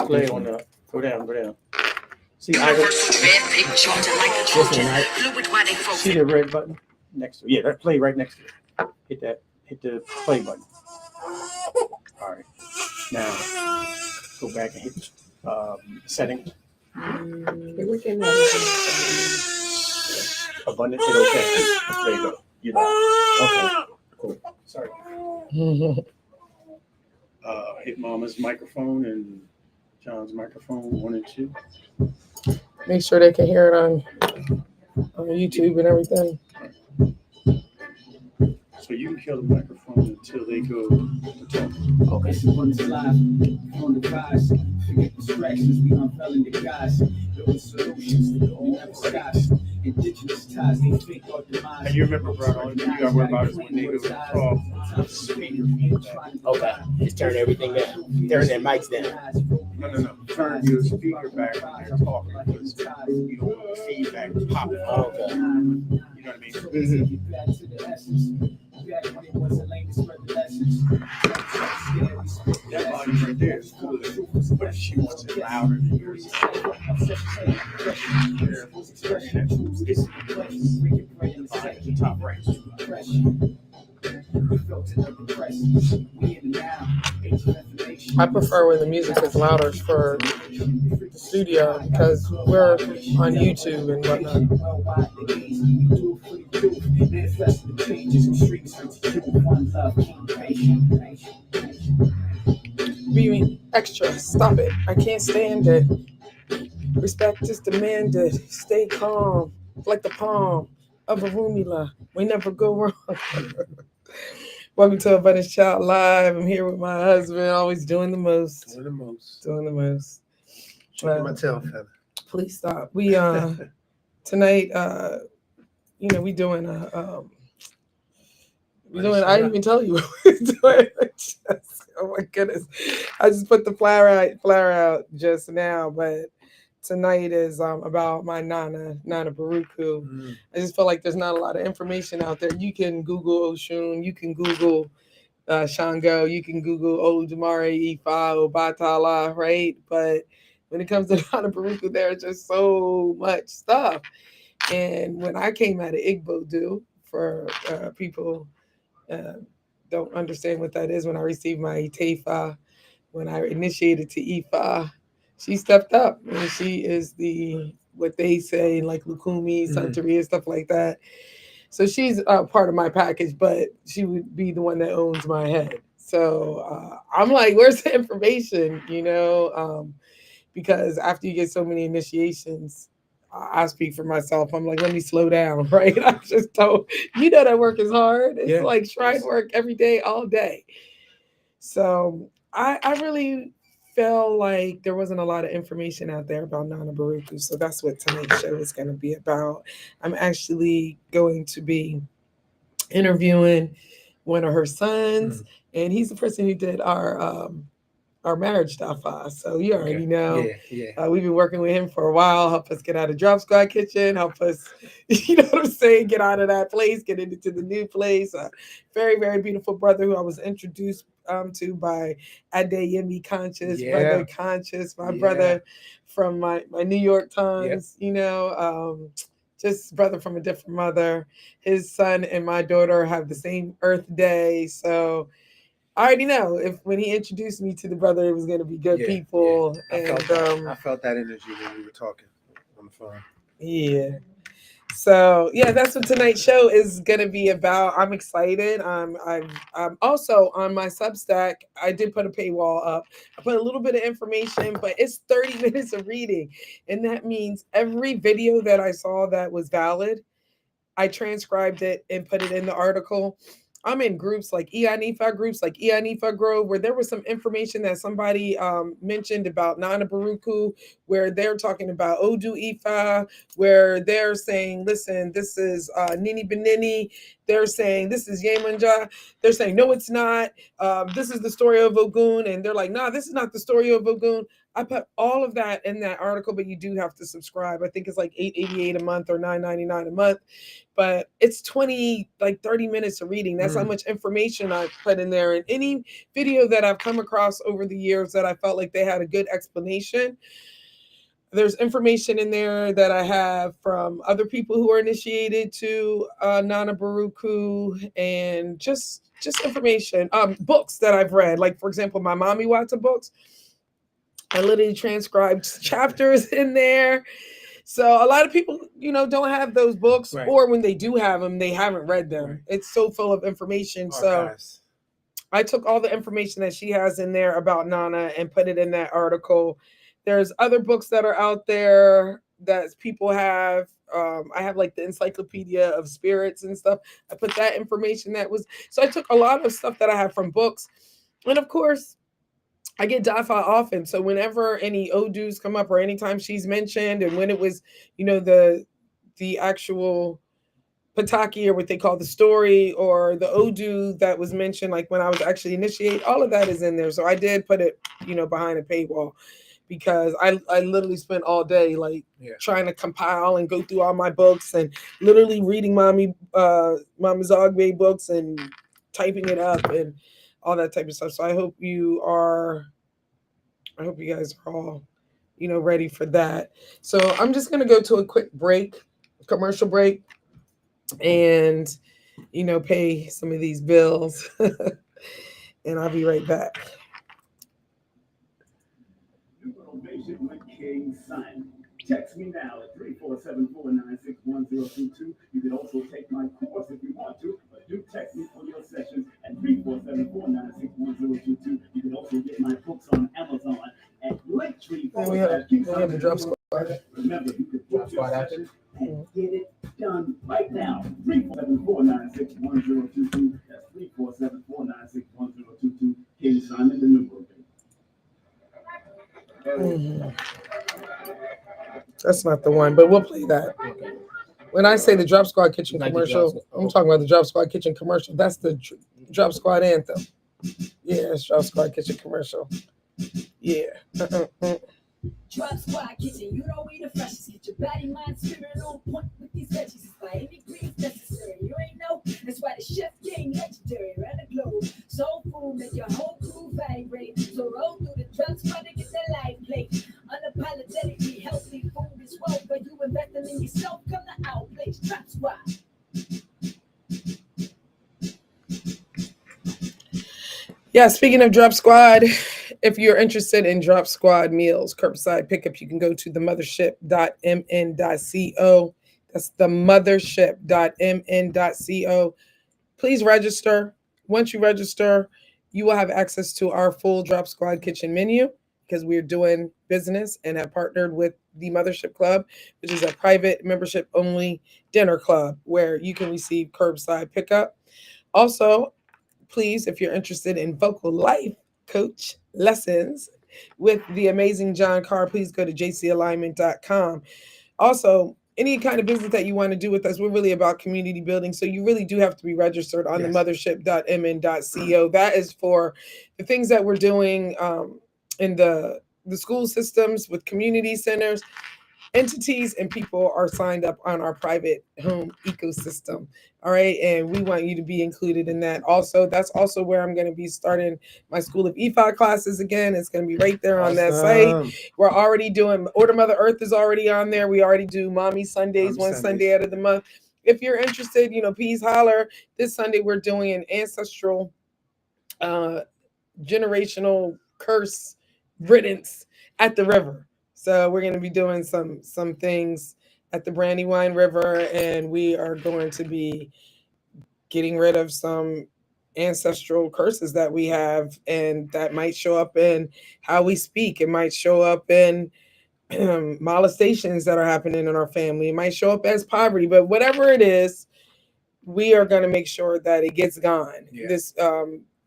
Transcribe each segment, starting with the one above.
play on the. Go down. See, see the red button next to it. Yeah, that play right next to it. Hit that. Hit the play button. All right. Now go back and hit settings. Abundant. Hit OK. There you go. You know. Okay. Cool. Sorry. Hit Mama's microphone and John's microphone 1 and 2. Make sure they can hear it on YouTube and everything. So you can kill the microphone until they go to talk. Okay. On the slide, on the guys, forget distractions, we unveiling the guys, building solutions, we never stop. Indigenous ties, they think our demise. And you remember, bro, all you gotta worry about is when they go to talk. Okay, just turn everything down. Turn their mics down. No. Turn your speaker back when they're talking because you don't want the feedback popping. Okay. You know what I mean? Mm-hmm. That volume right there is good, but if she wants it louder than yours. Top right. I prefer when the music is louder for the studio because we're on YouTube and whatnot. Be extra. Stop it. I can't stand it. Respect is demanded. Stay calm, like the palm of Awolola. We never go wrong. Welcome to Abundancechild Live. I'm here with my husband, always doing the most. Doing the most. Checking my tail feather. Please stop. We tonight, we doing I didn't even tell you what we're doing. Oh my goodness. I just put the flyer out just now, but tonight is about my Nana Buruku. I just feel like there's not a lot of information out there. You can Google Oshun, you can Google Shango, you can Google Oludumare, Ifa, Obatala, right? But when it comes to Nana Buruku, there's just so much stuff. And when I came out of Igbo do, for people don't understand what that is, when I received my Itefa, when I initiated to Ifa, she stepped up and she is what they say, like Lukumi, Santeria, stuff like that. So she's part of my package, but she would be the one that owns my head. So I'm like, where's the information, because after you get so many initiations, I speak for myself. I'm like, let me slow down, right? I just don't, that work is hard. It's like shrine work every day, all day. So I really felt like there wasn't a lot of information out there about Nana Buruku. So that's what tonight's show is going to be about. I'm actually going to be interviewing one of her sons, and he's the person who did our marriage stuff. So you already know. Yeah. We've been working with him for a while, help us get out of Drop Squad Kitchen, help us, get out of that place, get into the new place. Very, very beautiful brother who I was introduced to by Adeyemi Conscious, Brother Conscious, my brother from my New York times, just brother from a different mother. His son and my daughter have the same Earth Day, so I already know when he introduced me to the brother, it was going to be good people. I felt that energy when we were talking on the phone. Yeah. So that's what tonight's show is going to be about. I'm excited. I'm also on my Substack. I did put a paywall up. I put a little bit of information, but it's 30 minutes of reading. And that means every video that I saw that was valid, I transcribed it and put it in the article. I'm in groups like Ianifa Grove, where there was some information that somebody mentioned about Nana Buruku, where they're talking about Odu Ifa, where they're saying, listen, this is Nini Benini, they're saying this is Yemanja. They're saying no, it's not. This is the story of Ogun, and they're like, nah, this is not the story of Ogun. I put all of that in that article, but you do have to subscribe. I think it's like $8.88 a month or $9.99 a month, but it's 30 minutes of reading. That's how much information I've put in there. And any video that I've come across over the years that I felt like they had a good explanation, there's information in there that I have from other people who are initiated to Nana Buruku, and just information, books that I've read. Like, for example, my Mommy Watson books, I literally transcribed chapters in there. So a lot of people, don't have those books, Right. or when they do have them, they haven't read them. Right. It's so full of information. Archives. So I took all the information that she has in there about Nana and put it in that article. There's other books that are out there that people have. I have like the Encyclopedia of Spirits and stuff. I put that information so I took a lot of stuff that I have from books. And of course, I get Dafa often. So whenever any Odus come up or anytime she's mentioned, and when it was, the actual Pataki, or what they call the story, or the Odu that was mentioned, like when I was actually initiated, all of that is in there. So I did put it, behind a paywall, because I literally spent all day trying to compile and go through all my books, and literally reading Mama Zogbe books and typing it up and all that type of stuff. So I hope you guys are all, ready for that. So I'm just going to go to a quick commercial break, and, pay some of these bills. And I'll be right back. Text me now at 347-496-1022. You can also take my course if you want to, but do text me for your sessions at 347-496-1022. You can also get my books on Amazon at Linktree. We have the Drop Squad. Remember, you can book your session and get it done right now. 347-496-1022. That's 347-496-1022. King Simon, the number. That's not the one, but we'll play that. When I say the Drop Squad Kitchen commercial, I'm talking about the Drop Squad Kitchen commercial. That's the Drop Squad anthem. Yeah, it's Drop Squad Kitchen commercial. Yeah. Drop Squad Kitchen, you know we the freshest. Get your body, mind, spirit on point with these veggies. It's by any greens necessary. You ain't know, that's why the chef game legendary around the globe. Soul food make your whole crew vibrate. So roll through the Drop Squad to get that life plate. Unapologetically healthy food is well, but you investing in yourself. Come to our place, Drop Squad. Yeah, speaking of Drop Squad, if you're interested in Drop Squad meals, curbside pickup, you can go to themothership.mn.co. That's themothership.mn.co. Please register. Once you register, you will have access to our full Drop Squad kitchen menu, because we're doing business and have partnered with the Mothership Club, which is a private membership only dinner club where you can receive curbside pickup. Also, please, if you're interested in vocal life coach lessons with the amazing John Carr, please go to jcalignment.com. Also, any kind of business that you want to do with us, we're really about community building. So you really do have to be registered on the mothership.mn.co. That is for the things that we're doing in the school systems, with community centers, entities, and people are signed up on our private home ecosystem. All right. And we want you to be included in that. Also, that's also where I'm going to be starting my School of Ifa classes again. It's going to be right there on that site. We're already doing Order Mother Earth is already on there. We already do Mommy Sundays, Sunday out of the month. If you're interested, please holler. This Sunday, we're doing an ancestral generational curse riddance at the river. So we're going to be doing some things at the Brandywine River, and we are going to be getting rid of some ancestral curses that we have, and that might show up in how we speak. It might show up in molestations that are happening in our family. It might show up as poverty, but whatever it is, we are going to make sure that it gets gone. Yeah.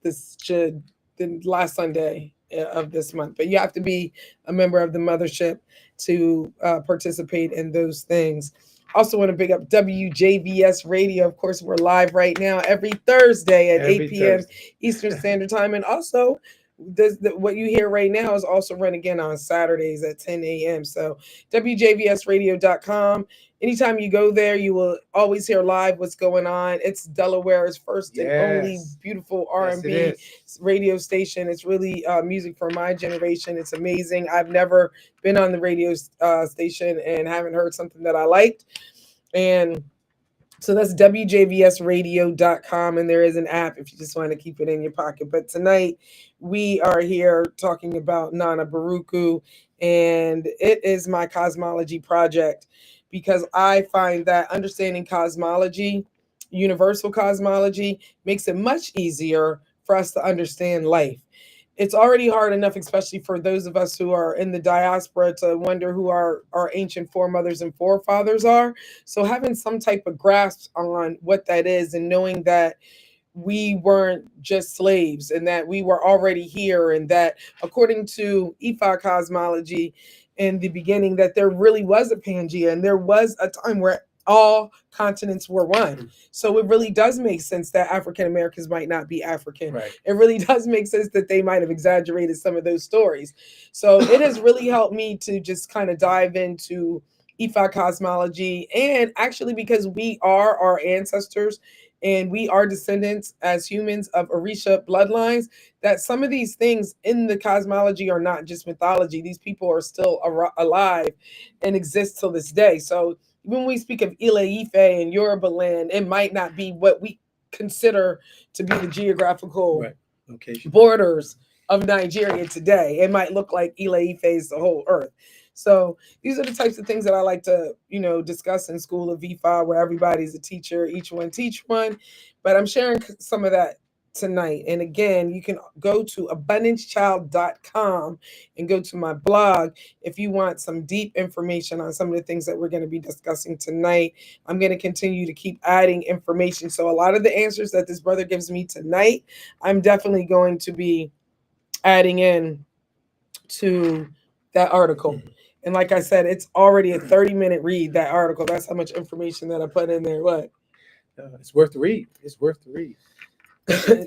This should the last Sunday of this month, but you have to be a member of the Mothership to participate in those things. Also want to big up WJVS Radio. Of course, we're live right now every Thursday at 8 p.m. Eastern Standard Time. And also, what you hear right now is also run again on Saturdays at 10 a.m. So WJVSradio.com. Anytime you go there, you will always hear live what's going on. It's Delaware's first and only beautiful R&B radio station. It's really music for my generation. It's amazing. I've never been on the radio station and haven't heard something that I liked. And so that's WJVSradio.com, and there is an app if you just want to keep it in your pocket. But tonight we are here talking about Nana Buruku, and it is my cosmology project because I find that understanding cosmology, universal cosmology, makes it much easier for us to understand life. It's already hard enough, especially for those of us who are in the diaspora, to wonder who our ancient foremothers and forefathers are. So having some type of grasp on what that is and knowing that we weren't just slaves and that we were already here, and that according to Ifa cosmology in the beginning, that there really was a Pangea and there was a time where all continents were one. So it really does make sense that African Americans might not be African. Right. It really does make sense that they might have exaggerated some of those stories. So it has really helped me to just kind of dive into Ifa cosmology, and actually because we are our ancestors and we are descendants as humans of Orisha bloodlines, that some of these things in the cosmology are not just mythology. These people are still alive and exist till this day. So when we speak of Ile Ife and Yoruba land, it might not be what we consider to be the geographical borders of Nigeria today. It might look like Ile Ife is the whole earth. So these are the types of things that I like to, discuss in School of Ifa, where everybody's a teacher, each one teach one. But I'm sharing some of that tonight. And again, you can go to abundancechild.com and go to my blog if you want some deep information on some of the things that we're going to be discussing tonight. I'm going to continue to keep adding information. So a lot of the answers that this brother gives me tonight, I'm definitely going to be adding in to that article. And like I said, it's already a 30-minute read, that article. That's how much information that I put in there. What? It's worth the read. It's worth the read.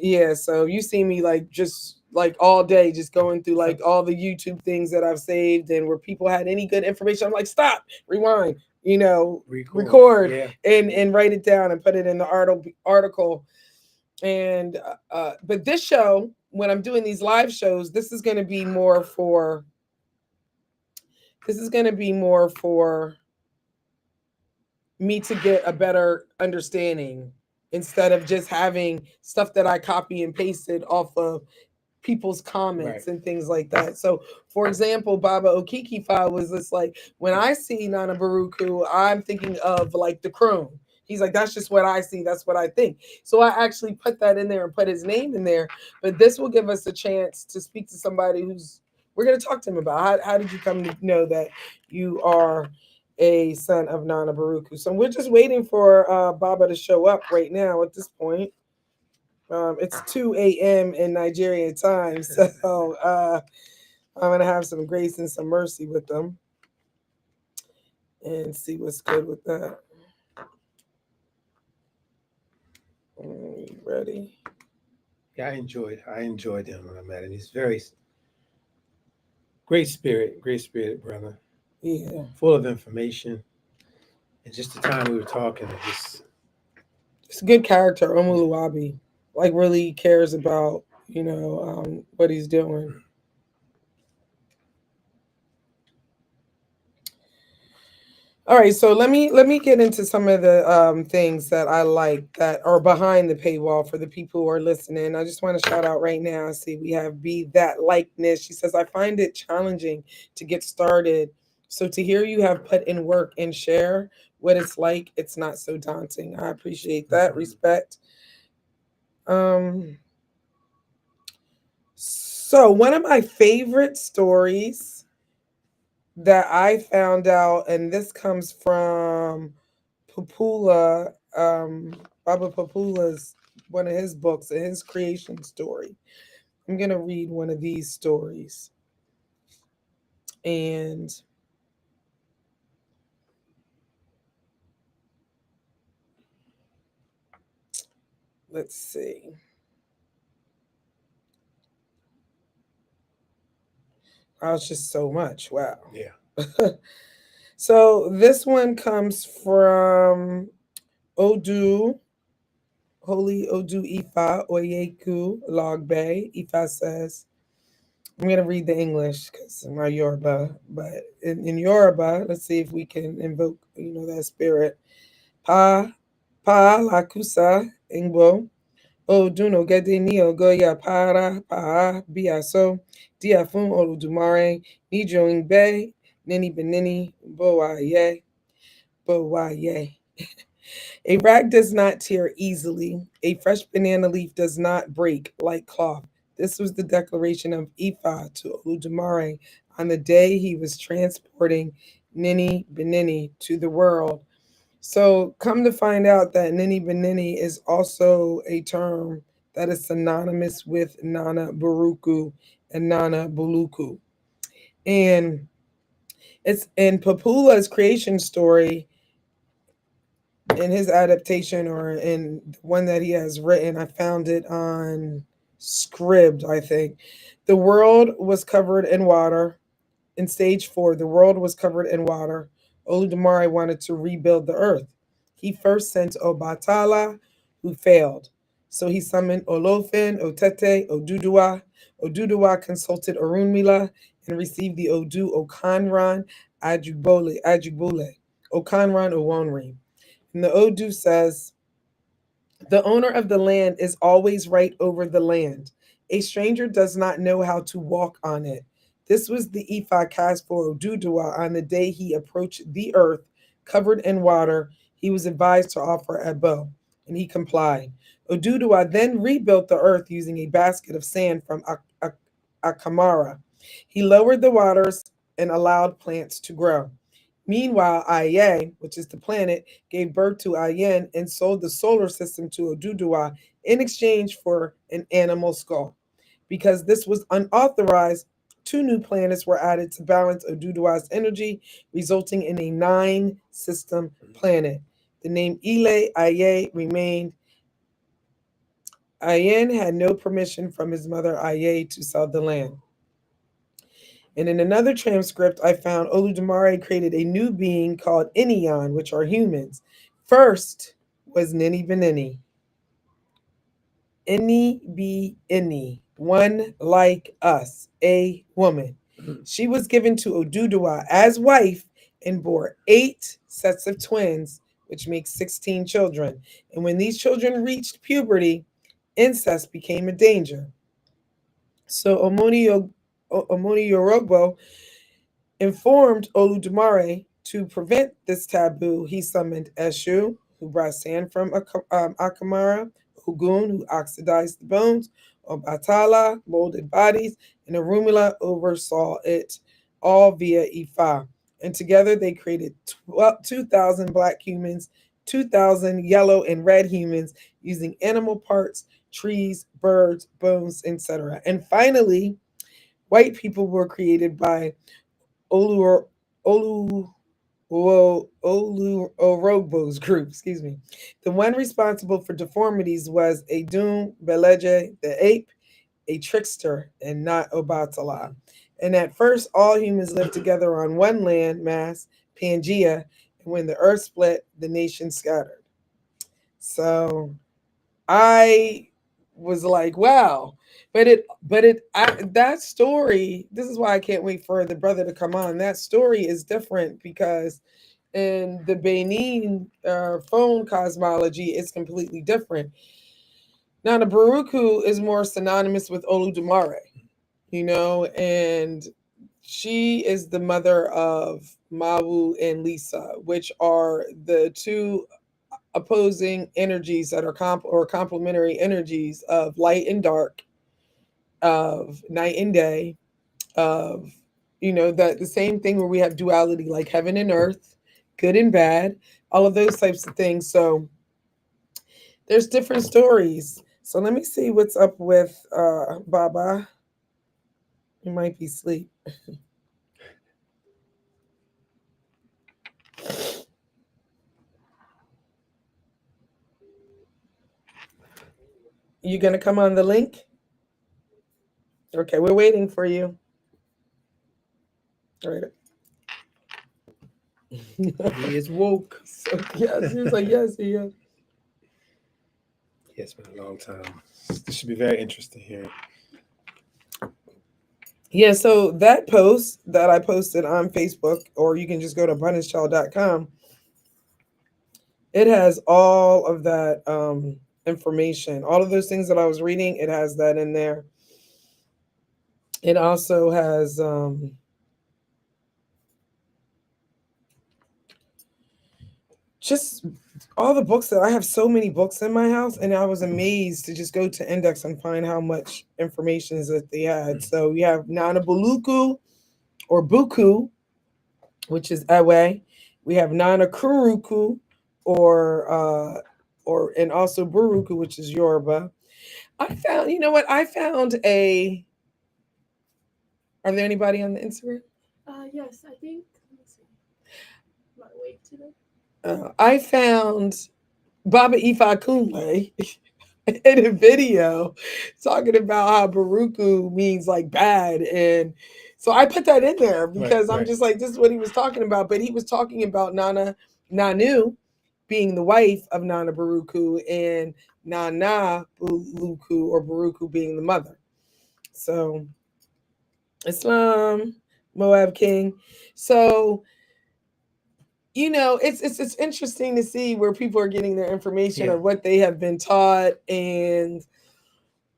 Yeah, so you see me just all day just going through all the YouTube things that I've saved, and where people had any good information, I'm like, stop, rewind, record and write it down and put it in the article. And but this show, when I'm doing these live shows, this is going to be more for me to get a better understanding, instead of just having stuff that I copy and pasted off of people's comments and things like that. So, for example, Baba Okiki file was just like, when I see Nana Buruku, I'm thinking of the crone. He's like, that's just what I see. That's what I think. So I actually put that in there and put his name in there. But this will give us a chance to speak to somebody we're going to talk to him about how did you come to know that you are a son of Nana Buruku. So we're just waiting for Baba to show up right now at this point. It's 2 a.m. in Nigerian time, so I'm going to have some grace and some mercy with them and see what's good with that. Ready? Yeah, I enjoyed him when I met him. He's very great spirit, brother. Yeah. Full of information. And just the time we were talking, it's a good character, Omuluwabi. Really cares about, what he's doing. All right, so let me get into some of the things that I like that are behind the paywall for the people who are listening. I just want to shout out right now. See, we have Be That Likeness. She says, I find it challenging to get started. So to hear you have put in work and share what it's like, it's not so daunting. I appreciate that. Respect. So one of my favorite stories that I found out, and this comes from Papula, Baba Papula's one of his books and his creation story. I'm gonna read one of these stories, and let's see. Wow, it's just so much. Wow. Yeah. So this one comes from Odu, Holy Odu Ifa Oyeku Log Bay. Ifa says, I'm going to read the English because my Yoruba, but in Yoruba, let's see if we can invoke, that spirit. Pa lakusa ingbo. Oduno gede ni ogoya para pa biaso dia fun oludumare nijo ingbe nini benini bo wa ye. A rag does not tear easily. A fresh banana leaf does not break like cloth. This was the declaration of Ifa to Oludumare on the day he was transporting Nini Benini to the world. So come to find out that Nini Benini is also a term that is synonymous with Nana Buruku and Nana Buluku. And it's in Papula's creation story, in his adaptation or in the one that he has written. I found it on Scribd, I think. The world was covered in water. In stage 4, the world was covered in water. Oludumare wanted to rebuild the earth. He first sent Obatala, who failed. So he summoned Olofin, Otete, Oduduwa. Oduduwa consulted Orunmila and received the Odu Okanran Ajugbole, Okanran Owonri. And the Odu says, the owner of the land is always right over the land. A stranger does not know how to walk on it. This was the Ifa cast for Oduduwa on the day he approached the earth covered in water. He was advised to offer Ebo, and he complied. Oduduwa then rebuilt the earth using a basket of sand from Akamara. He lowered the waters and allowed plants to grow. Meanwhile, Aye, which is the planet, gave birth to Ayen and sold the solar system to Oduduwa in exchange for an animal skull. Because this was unauthorized, 2 new planets were added to balance Oduduwa's energy, resulting in a 9-system planet. The name Ile Aye remained. Ayen had no permission from his mother Aye to sell the land. And in another transcript, I found Oludumare created a new being called Iniyan, which are humans. First was Nini Benini. Ini, one like us, a woman. She was given to Oduduwa as wife and bore 8 sets of twins, which makes 16 children. And when these children reached puberty, incest became a danger. So Omoni Yorogbo informed Oludumare to prevent this taboo. He summoned Eshu, who brought sand from Akamara, Ogun, who oxidized the bones, Obatala, molded bodies, and Orunmila oversaw it, all via Ifa. And together they created 2,000 black humans, 2,000 yellow and red humans using animal parts, trees, birds, bones, etc. And finally, white people were created by Olu Orogbo's group, excuse me. The one responsible for deformities was Edun Beleje, the ape, a trickster, and not Obatala. And at first, all humans lived together on one land mass, Pangea, and when the earth split, the nation scattered. So I was like, wow. That story, this is why I can't wait for the brother to come on. That story is different because in the Benin phone cosmology, it's completely different. Now, the Baruku is more synonymous with Oludumare, and she is the mother of Mawu and Lisa, which are the 2 opposing energies that are complementary energies of light and dark, of night and day, of that the same thing where we have duality like heaven and earth, good and bad, all of those types of things. So there's different stories. So let me see what's up with Baba. You might be asleep. You gonna come on the link? Okay, we're waiting for you. All right. He is woke. So yes, he was like, yes, he is. Yeah, it's been a long time. This should be very interesting here. Yeah, so that post that I posted on Facebook, or you can just go to abundancechild.com, it has all of that information. All of those things that I was reading, it has that in there. It also has just all the books that I have. So many books in my house, and I was amazed to just go to Index and find how much information is that they had. So we have Nana Buruku or Buku, which is Ewe. We have Nana Kuruku or and also Buruku, which is Yoruba. I found, you know what? I found a. Are there anybody on the Instagram? Yes, I think. Let me see. My way to them. I found Baba Ifakolade in a video talking about how Buruku means like bad. And so I put that in there because I'm just like, this is what he was talking about. But he was talking about Nanu being the wife of Nana Buruku and Nana Buruku or Buruku being the mother. So Islam, Moab King. So it's interesting to see where people are getting their information or what they have been taught. And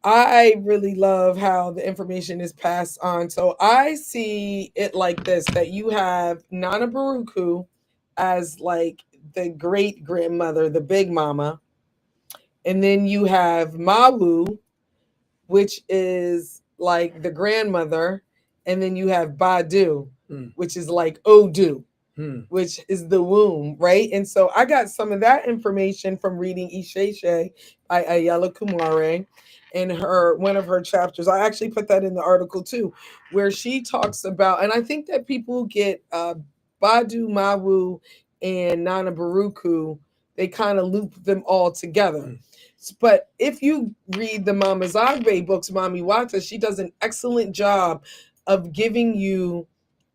I really love how the information is passed on. So I see it like this, that you have Nana Buruku as like the great grandmother, the big mama. And then you have Mawu, which is like the grandmother. And then you have Badu, which is like Odu. Which is the womb, right? And so I got some of that information from reading Isheshe by Ayala Kumare in one of her chapters. I actually put that in the article too, where she talks about, and I think that people get Badu, Mawu, and Nana Buruku, they kind of loop them all together. But if you read the Mama Zagbe books, Mami Wata, she does an excellent job of giving you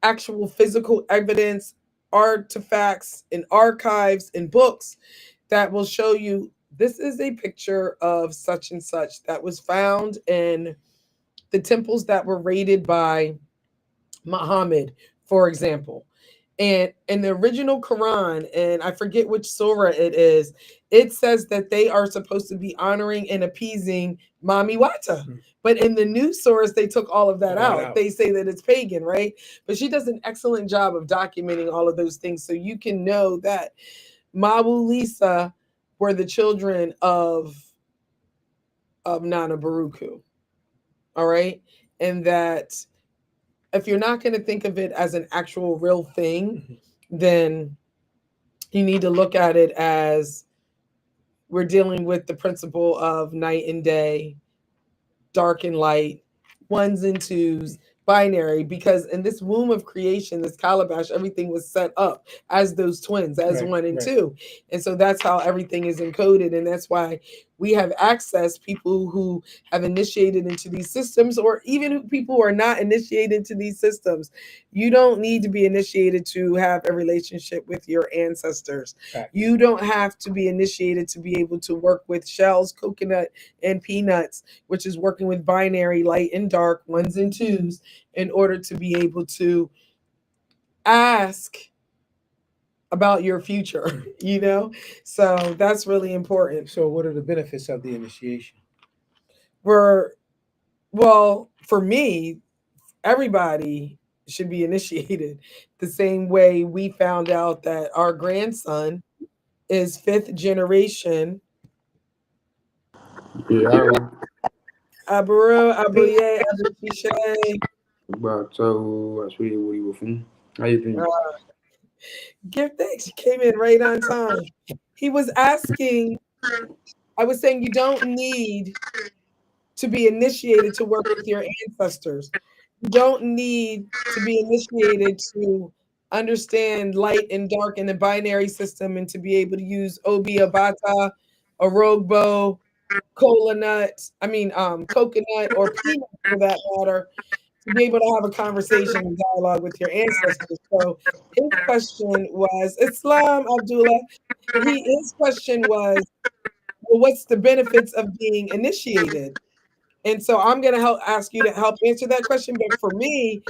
actual physical evidence, artifacts and archives and books that will show you this is a picture of such and such that was found in the temples that were raided by Muhammad, for example. And in the original Quran, and I forget which surah it is, it says that they are supposed to be honoring and appeasing Mami Wata. But in the new surahs, they took all of that out. They say that it's pagan, right? But she does an excellent job of documenting all of those things. So you can know that Mabu Lisa were the children of Nana Buruku. All right. And that if you're not going to think of it as an actual real thing, then you need to look at it as we're dealing with the principle of night and day, dark and light, ones and twos, binary, because in this womb of creation, this calabash, everything was set up as those twins, as one and two. And so that's how everything is encoded. And that's why we have access, people who have initiated into these systems, or even people who are not initiated into these systems. You don't need to be initiated to have a relationship with your ancestors. You don't have to be initiated to be able to work with shells, coconut, and peanuts, which is working with binary, light and dark, ones and twos, in order to be able to ask about your future, So that's really important. So what are the benefits of the initiation? Well, for me, everybody should be initiated the same way we found out that our grandson is 5th generation. Yeah, Aburo, Abuye, Abushishe. so that's really what he was from. How you doing? Give thanks. You came in right on time. He was asking, I was saying you don't need to be initiated to work with your ancestors. You don't need to be initiated to understand light and dark in the binary system and to be able to use Obi Abata, Orogbo, coconut, coconut or peanut for that matter, to be able to have a conversation and dialogue with your ancestors. So his question was, Islam Abdullah, his question was, well, what's the benefits of being initiated? And so I'm going to ask you to help answer that question. But for me,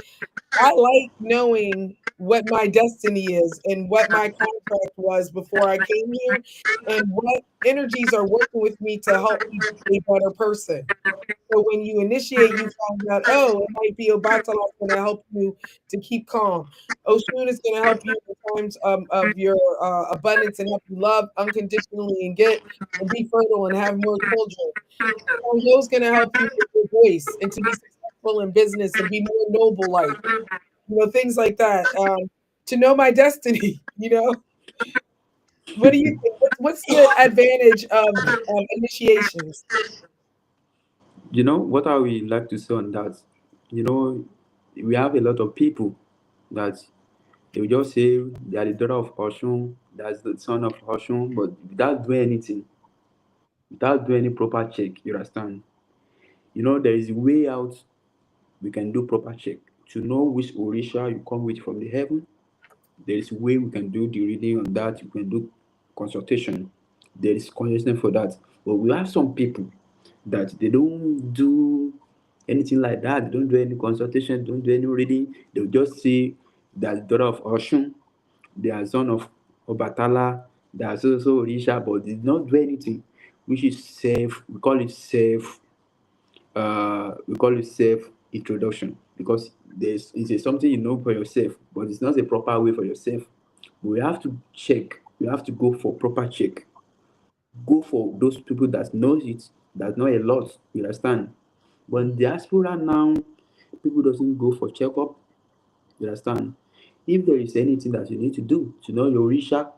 I like knowing what my destiny is and what my contract was before I came here and what energies are working with me to help me be a better person. So when you initiate, you find out, oh, it might be Obatala going to help you to keep calm. Oshun is going to help you in times of your abundance and help you love unconditionally and be fertile and have more children. Yo's going to help you with your voice and to be successful in business and be more noble like, things like that. To know my destiny, What do you think? What's the advantage of initiations? What I would like to say on that, you know, we have a lot of people that they will just say they are the daughter of Oshun, that's the son of Oshun, but without doing anything, without doing any proper check, you understand? There is a way out we can do proper check to know which Orisha you come with from the heaven. There is a way we can do the reading on that. You can do consultation. There is consciousness for that. But we have some people that they don't do anything like that. They don't do any consultation, don't do any reading. They'll just say that daughter of Oshun, they are son of Obatala, they are so Orisha, but they don't do anything, which is safe. We call it self introduction because it's something you know for yourself, but it's not a proper way for yourself. We have to check. We have to go for proper check. Go for those people that knows it, that know a lot. You understand? But in diaspora now, people doesn't go for checkup. You understand? If there is anything that you need to do to know your Orisha,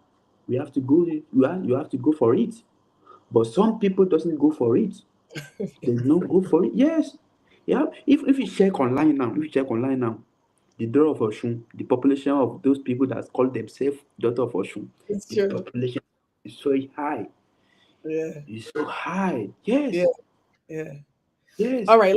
we have to go. You have to go for it. But some people doesn't go for it. They don't go for it. Yes. Yeah. If you check online now, the daughter of Oshun, the population of those people that call themselves daughter of Oshun, It's the true. population is so high. Yeah. It's so high. Yeah. Yes. Yeah. Yes. All right,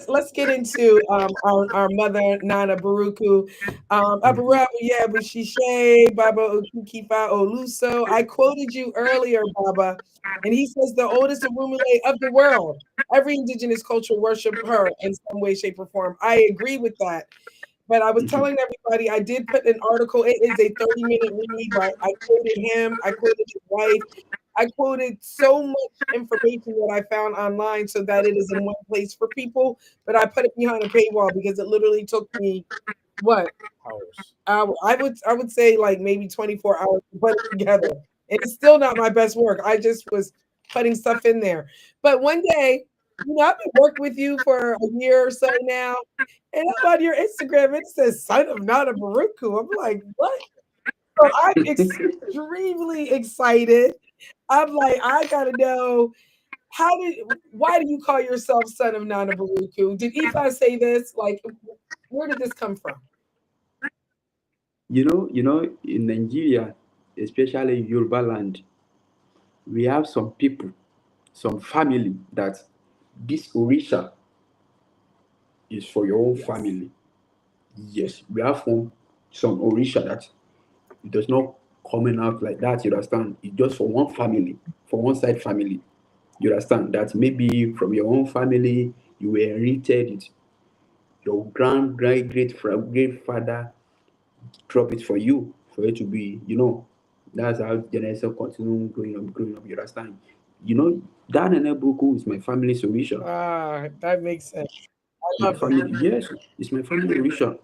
let's get into our mother Nana Buruku. Mhm. Aburabu Yabushishe, Baba Okukifa Oluso. I quoted you earlier, Baba, and he says the oldest Orumile of the world. Every indigenous culture worship her in some way, shape, or form. I agree with that. But I was Mhm. telling everybody I did put an article. It is a 30-minute read, but I quoted him, I quoted his wife, I quoted so much information that I found online so that it is in one place for people. But I put it behind a paywall because it literally took me what Hours. hour? I would say like maybe 24 hours to put it together. And it's still not my best work. I just was putting stuff in there. But one day, I've been working with you for a year or so now. And I'm on your Instagram, it says son of Nana Buruku. I'm like, what? So I'm extremely excited. I'm like, I gotta know why do you call yourself son of Nana Buruku? Did Ifa say this? Like, where did this come from? In Nigeria, especially in Yoruba land, we have some people, some family that this Orisha is for your own Yes. family. Yes, we have some Orisha that it does not coming out like that. You understand? It's just for one family, for one side family. You understand that maybe from your own family you were inherited it. Your great father drop it for you for it to be. That's how generation continue growing up. You understand? That Nana Buruku is my family Orisha. Ah, that makes sense. I My love it. family, yes, it's my family Orisha.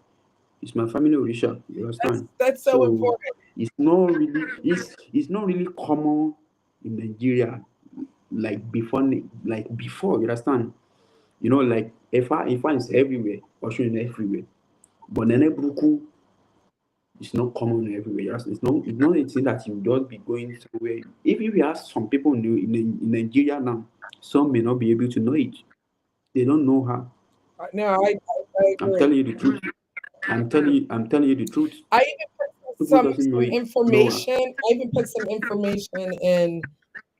It's my family Orisha. You That's understand? that's so So important. it's not really common in Nigeria like before. You understand? Like Ifa is everywhere, Oshun is everywhere. But Nene Buruku is not common everywhere. It's not a thing that you just be going somewhere. If you ask some people in Nigeria now, some may not be able to know it. They don't know her. No, I I'm agree. telling you the truth. I'm telling you the truth. I even put People some doesn't know some it. Know her. information. I even put some information in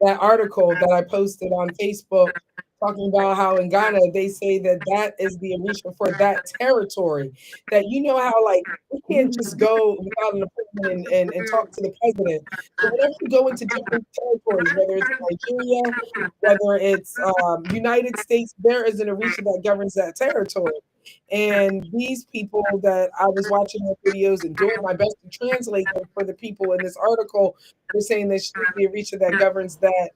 that article that I posted on Facebook talking about how in Ghana they say that that is the Orisha for that territory. That you know how like we can't just go without an appointment and talk to the president. So whenever you go into different territories, whether it's Nigeria, whether it's United States, there is an Orisha that governs that territory. And these people that I was watching their videos and doing my best to translate them for the people in this article were saying that she's the Orisha that governs that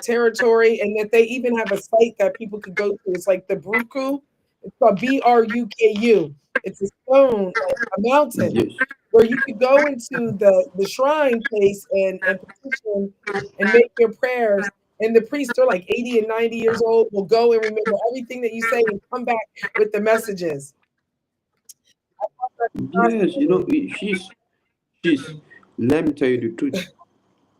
territory, and that they even have a site that people could go to. It's like the Buruku. It's called Bruku. It's a stone, a mountain, Yes. where you could go into the shrine place and petition and make your prayers. And the priests are like 80 and 90 years old, will go and remember everything that you say and come back with the messages. Yes, you know, she's let me tell you the truth.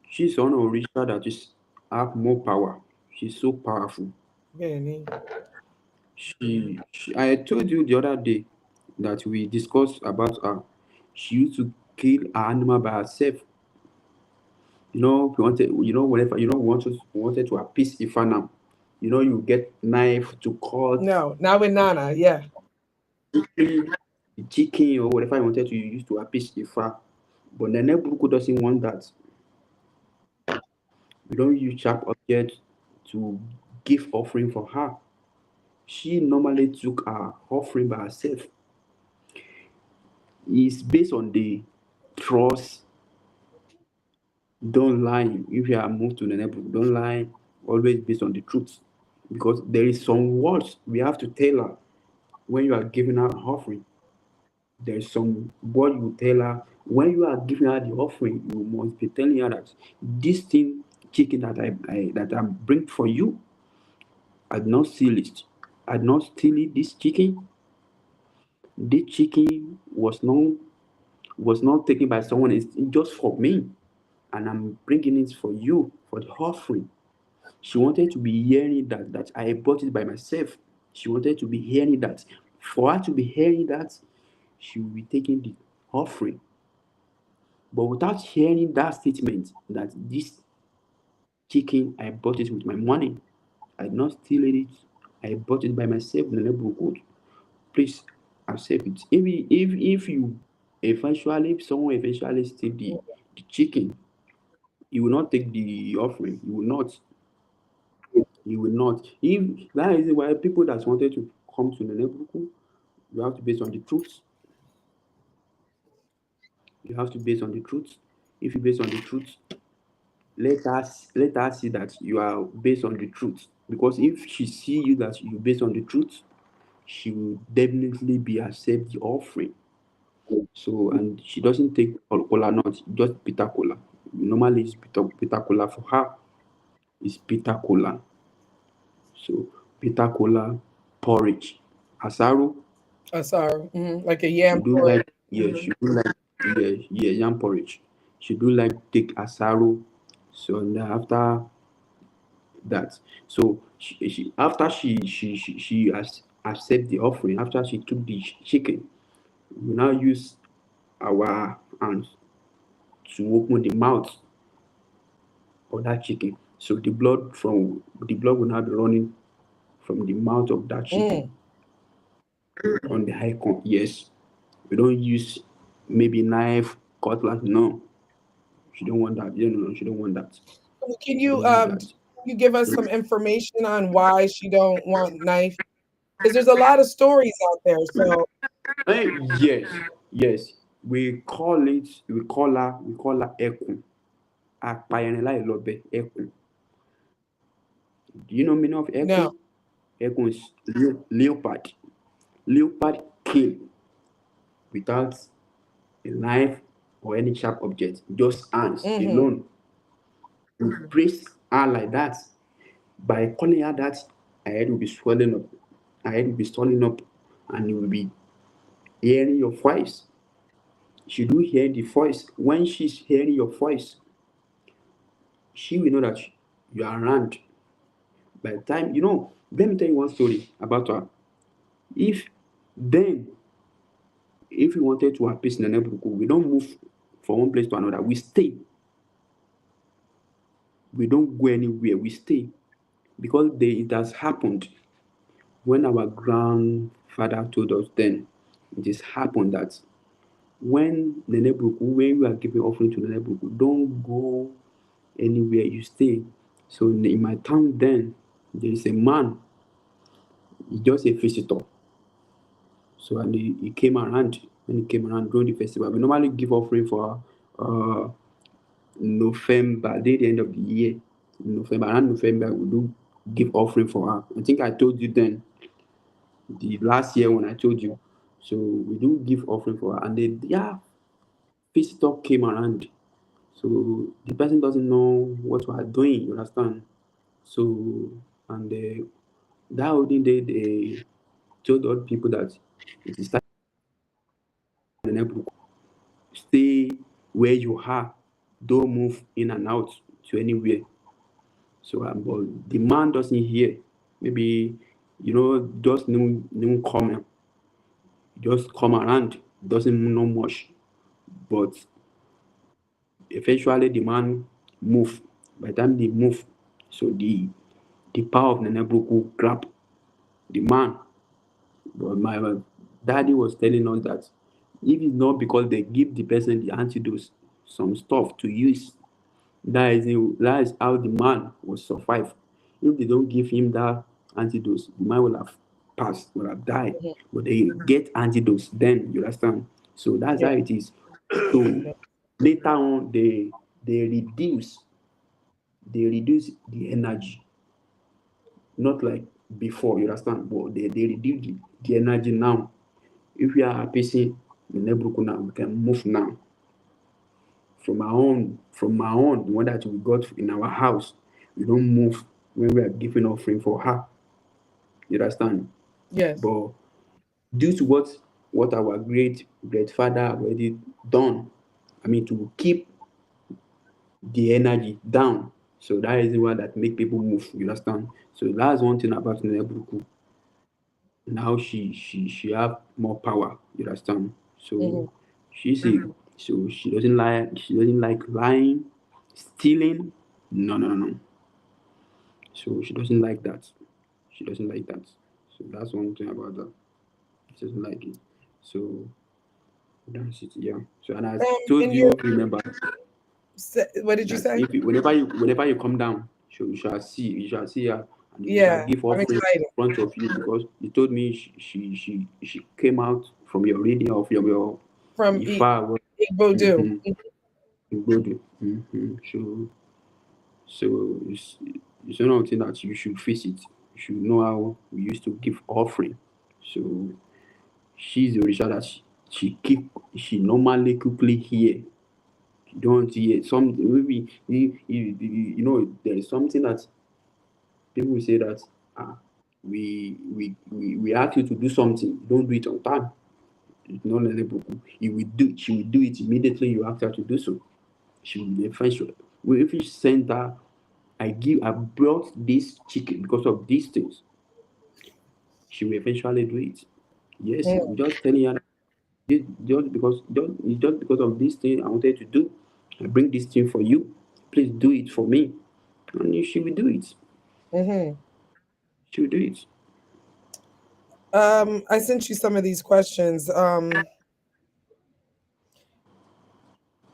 She's on Orisha that is have more power. She's so powerful. Really? I told you the other day that we discussed about her. She used to kill an animal by herself. You know, we wanted, you know, whenever you know wanted to appease Ifa now. You know, you get knife to cut No, not with Nana. Yeah. the chicken or whatever you wanted to use to appease Ifa. But Nana Buruku doesn't want that. We don't use sharp objects to give offering for her. She normally took her offering by herself. It's based on the trust. Don't lie. If you are moved to the neighborhood, don't lie. Always based on the truth. Because there is some words we have to tell her when you are giving her an offering. There is some word you tell her when you are giving her the offering. You must be telling her that this thing chicken that I bring for you, I did not steal it. I did not steal it. This chicken. This chicken was not taken by someone. It's just for me, and I'm bringing it for you for the offering. She wanted to be hearing that I bought it by myself. She wanted to be hearing that. For her to be hearing that, she will be taking the offering. But without hearing that statement that this chicken I bought it with my money, I did not steal it. I bought it by myself in the neighborhood. Please accept it. If you eventually, if someone eventually steal the chicken, you will not take the offering. You will not. You will not. If that is why people that wanted to come to the neighborhood, you have to base on the truth. You have to base on the truth. If you base on the truth, let us see that you are based on the truth. Because if she see you that you based on the truth, she will definitely be accept the offering. So and she doesn't take cola not just bitter cola. Normally it's bitter cola for her. It's bitter cola. So bitter cola porridge. Asaro, Sorry. Like a she yam do porridge. like she do like yam porridge. She do like take asaro. So and then after that, so after she has accept the offering, after she took the chicken, we now use our hands to open the mouth of that chicken. So the blood will now be running from the mouth of that chicken on the high corn. Yes, we don't use maybe knife, cutlass. No, she don't want that. No, she don't want that. Can She you don't want that. give us some information on why she don't want knife? Because there's a lot of stories out there. So Eh, yes, yes. We call her Ekun. Apayanela Ilobe Ekun. Do you know meaning of no. Ekun? Ekun is leopard. Leopard kill without a knife or any sharp object, just hands Mm-hmm. alone. You brace her like that. By calling her that, her head will be swelling up, her head will be swelling up, and you will be hearing your voice. She do hear the voice. When she's hearing your voice, she will know that you are around. By the time, let me tell you one story about her. If then, if we wanted to appease Nana Buruku, we don't move from one place to another. We stay. we don't go anywhere. We stay because it has happened when our grandfather told us. Then it has happened that when we are giving offering to Nana Buruku, don't go anywhere. You stay. So in my town, then there is a man. He's just a visitor. So and he came around. When he came around during the festival, we normally give offering for November, at the end of the year. November, around November, we do give offering for her. I think I told you then, the last year when I told you. So we do give offering for her, and then visitor came around. So the person doesn't know what we are doing. You understand? So and that olden day they told other people that it is time to stay where you are. Don't move in and out to anywhere. So but the man doesn't hear. Maybe just new comment. Just come around. Doesn't know much. But eventually the man move. By the time they move, so the power of Nana Buruku grab the man. But my daddy was telling us that if it's not because they give the person the antidote, some stuff to use, that is how the man will survive. If they don't give him that antidote, the man will have passed, will have died. But they get antidotes, then you understand. So that's how it is. So later on, they reduce the energy, not like before, you understand. But they reduce the energy now. If we are a person in Nebruku now, we can move now. From my own, the one that we got in our house, we don't move when we are giving offering for her. You understand? Yes. But due to what our great father already done, I mean, to keep the energy down. So that is the one that make people move. You understand? So that's one thing about Nebruku. Now she have more power. You understand? So she's a so she doesn't like lying, stealing. No. So she doesn't like that. She doesn't like that. So that's one thing about that. She doesn't like it. So that's it. Yeah. So and I told and you, remember, what did you that say? whenever you come down, so you shall see her, and you shall Yeah, give I'm offering excited. in front of you, because you told me she came out from your reading of your From Ifa. Igbo. Mm-hmm. Mm-hmm. So it's one thing that you should face it. You should know how we used to give offering. So she's the Orisha that she normally quickly hear. You don't hear something. Maybe there is something that people will say that we ask you to do something, you don't do it on time. It's not eligible. She will do it immediately you ask her to do so. She will be eventually. If you send her, I brought this chicken because of these things, she will eventually do it. Yes, I'm just telling her just because of this thing I wanted to do. I bring this thing for you. Please do it for me. And she will do it. She will do it. I sent you some of these questions.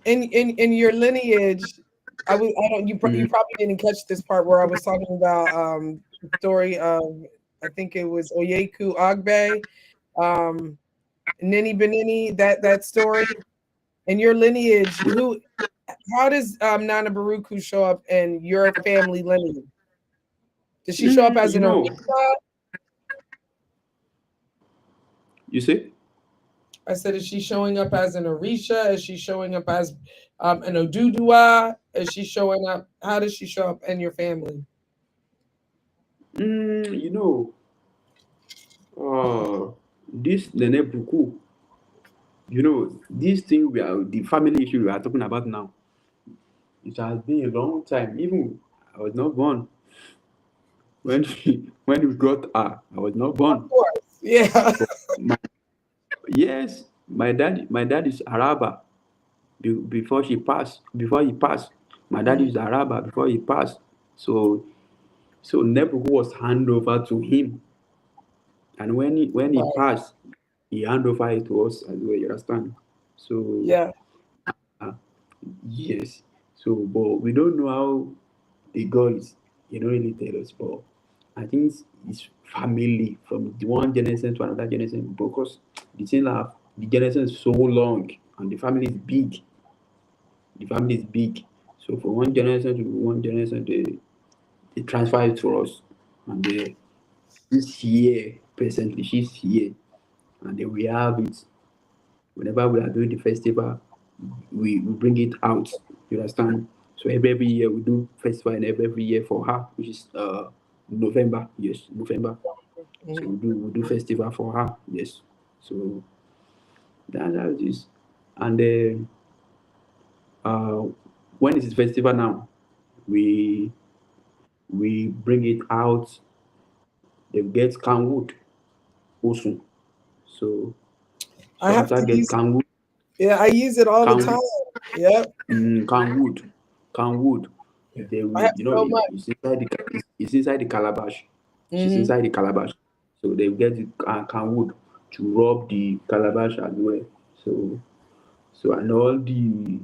In your lineage, I don't you probably didn't catch this part where I was talking about the story of, I think it was Oyeku Agbe, Nini Benini, that story. In your lineage, how does Nana Buruku show up in your family lineage? Does she show up as an Orisha? You see? I said, is she showing up as an Orisha? Is she showing up as an Odudua? Is she showing up? How does she show up in your family? This Nene Buku, this thing the family issue we are talking about now, it has been a long time. Even I was not born when when we got her. I was not Of born. course, yeah. Yes, my dad is Araba. Before he passed, My dad is Araba before he passed. So Nebuchadnezzar was handed over to him. And when he Right. passed, he handed over it to us as well, you understand? So Yeah. uh, yes. So but we don't know how the God is, you don't really tell us, but I think it's family from the one generation to another generation because the thing that the generation is so long and the family is big. The family is big. So from one generation to one generation they transfer it to us. And she's here presently, she's here. And then we have it. Whenever we are doing the festival, we bring it out. You understand? So every year we do festival and every year for her, which is November. Yes, November. So Mhm. we do festival for her. Yes. So that's this. And then uh when is the festival now? We we bring it out, they get can wood also. So I so have after to get use. can wood, Yeah, I use it all the can time. Yep. can wood. Yeah. They I will, have so much. it's inside the calabash. She's Hmm. inside the calabash. So they get the can wood to rub the calabash as well. So and all the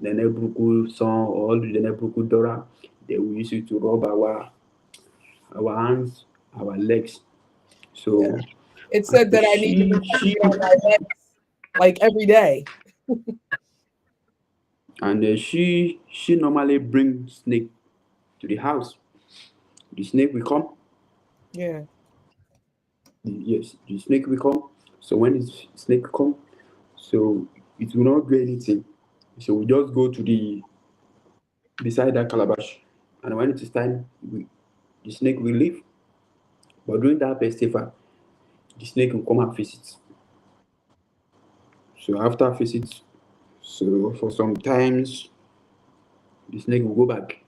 Nana Buruku song, all the Nana Buruku Dora, they will use it to rub our hands, our legs. Yeah. So It and said that I need to be putting it on my legs like every day. she normally bring snake to the house. The snake will come. Yeah. Yes, the snake will come. So when the snake come, so it will not do anything. So we just go to the beside that calabash, and when it is time, the snake will leave. But during that festival, the snake will come and visit. So after visit, so for some times the snake will go back.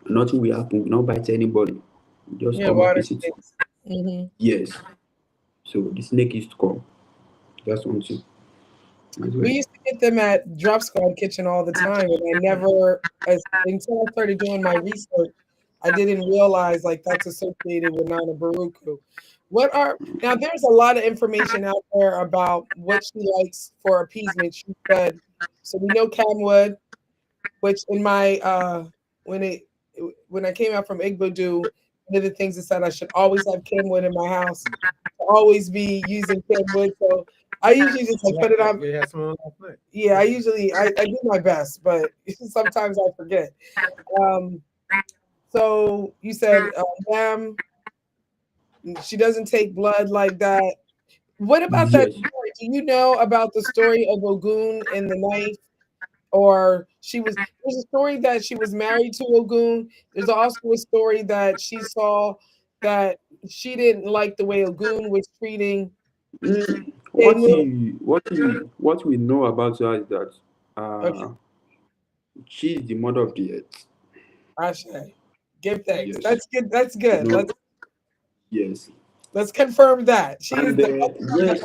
Nothing will happen. Will not bite anybody. Will just Yeah. come and Water visit. snakes. Hmm. Yes. So the snake is to come. That's one thing as well. We used to get them at Drop Squad Kitchen all the time, and I never, until I started doing my research, I didn't realize like that's associated with Nana Baruku. What are now? There's a lot of information out there about what she likes for appeasement. She said, so we know camwood, which in my when it when I came out from Igbodu, one of the things it said I should always have camwood in my house, to always be using camwood. So I usually just like put it on. We had some on last night. Yeah, I do my best, but sometimes I forget. Um, so you said lamb, she doesn't take blood like that. What about that Yes. story? Do you know about the story of Ogun and the knife? Or there's a story that she was married to Ogun. There's also a story that she saw that she didn't like the way Ogun was treating Denu. What we know about her is that Okay, she is the mother of the earth. Ashe. Give thanks. Yes. That's good. That's You good. know. Yes. Let's confirm that. She is And the yes.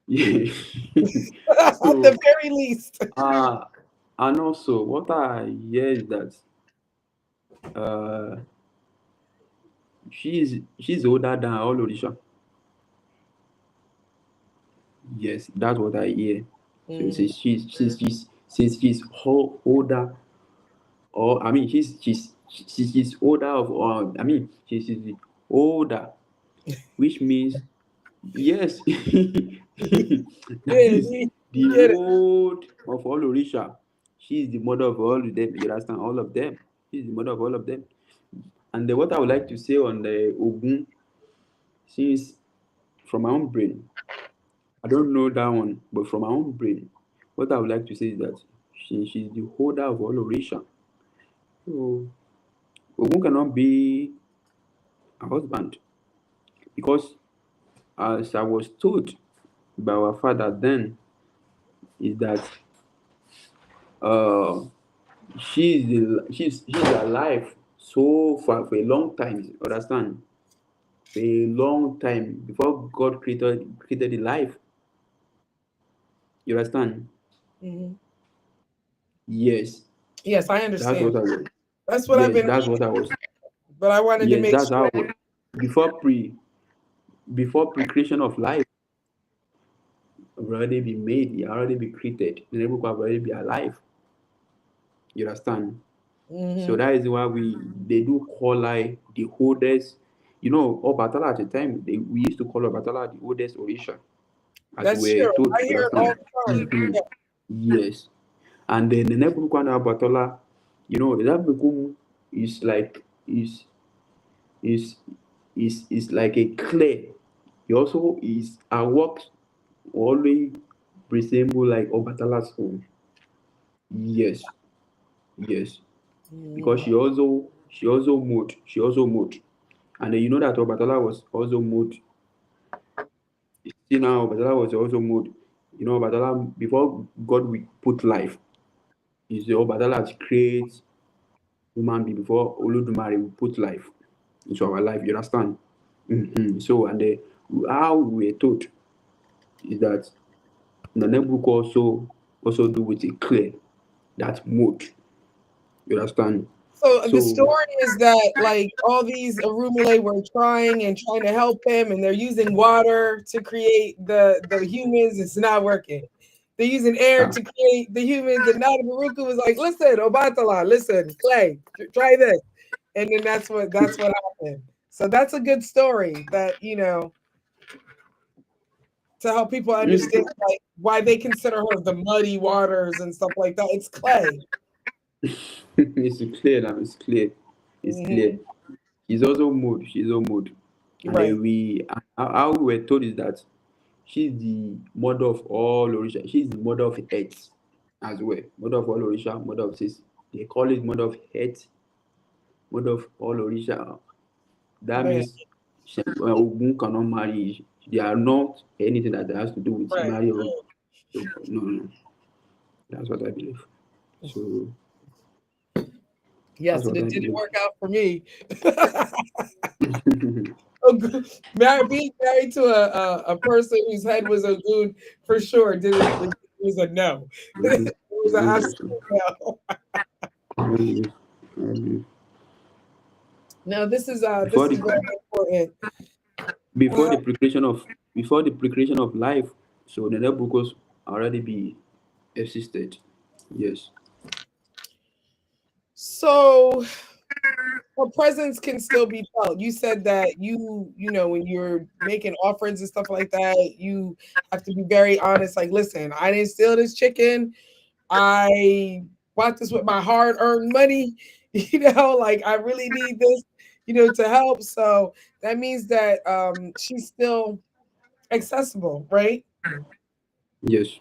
Yeah. at So the very least. uh and also what I hear is that uh she's older than all Orisha. Yes, that's what I hear. So Mm, since she's older, or I mean she's older of I mean she's older, which means yes, that yeah, is you the get it. old of all Orisha. She is the mother of all of them. You understand all of them. She's the mother of all of them. And what I would like to say on the Ogun, since from my own brain, I don't know that one, but from my own brain, what I would like to say is that she's the holder of all Orisha. So Ogun cannot be a husband because, as I was told by our father then, is that uh she's alive so far for a long time. You understand? For a long time before God created the life. You understand? Mhm. Yes. Yes, I That's understand. what I was. That's what I've Yes, been, that's what I was. but I wanted to Yes, make that's sure. how. Before pre-creation of life have already been made, it already been created. The neighbor have already be alive. You understand? So Mhm. that is why they do call like the oldest. You know, Obatala at the time, we used to call Obatala the oldest Orisha, as That's we true. were told. I You hear it all understand? the time. Mhm. Yes. And then the Nebukana Batola, that Bukum is like is is like a clay. He also is a work always resemble like Obatala's own. Yes, yes. Because Mhm. she also moved. And then you know that Obatala was also moved. See now Obatala was also moved. Obatala before God will put life, is the Obatala creates human being before Oludumare will put life into our life. You understand? So, and how we were taught is that the book also do with a clear that mode. You understand? So the So, story is that like all these Arumule were trying to help him, and they're using water to create the humans. It's not working. They're using air ah, to create the humans, and Nana Buruku was like, "Listen, Obatala, listen, Clay, try this," and then that's what happened. So that's a good story that to help people understand mm, like why they consider her the muddy waters and stuff like that. It's clay. it's clear now. It's clear. It's clear. Hmm. She's also mode. She's all mode. And then Right. how we were told is that she's the mother of all Orisha. She's the mother of earth as well. Mother of all Orisha, mother of sis. They call it mother of earth, mother of all Orisha. That Right. means Ogun cannot marry. They are not anything that has to do with Right. marry or no, no. That's what I believe. So that's Yes, and what it I didn't believe. work out for me. Being married to a person whose head was a goon for sure didn't. It was a no. It was an absolute no. I believe. I believe. No, this is Before very the important. before Uh, the precreation of before the precreation of life, so the Nebuchadnezzar already be existed. Yes. so her presence can still be felt. You said that when you're making offerings and stuff like that, you have to be very honest. Like, listen, I didn't steal this chicken. I bought this with my hard-earned money. Like I really need this, to help. So that means that she's still accessible, right? Yes.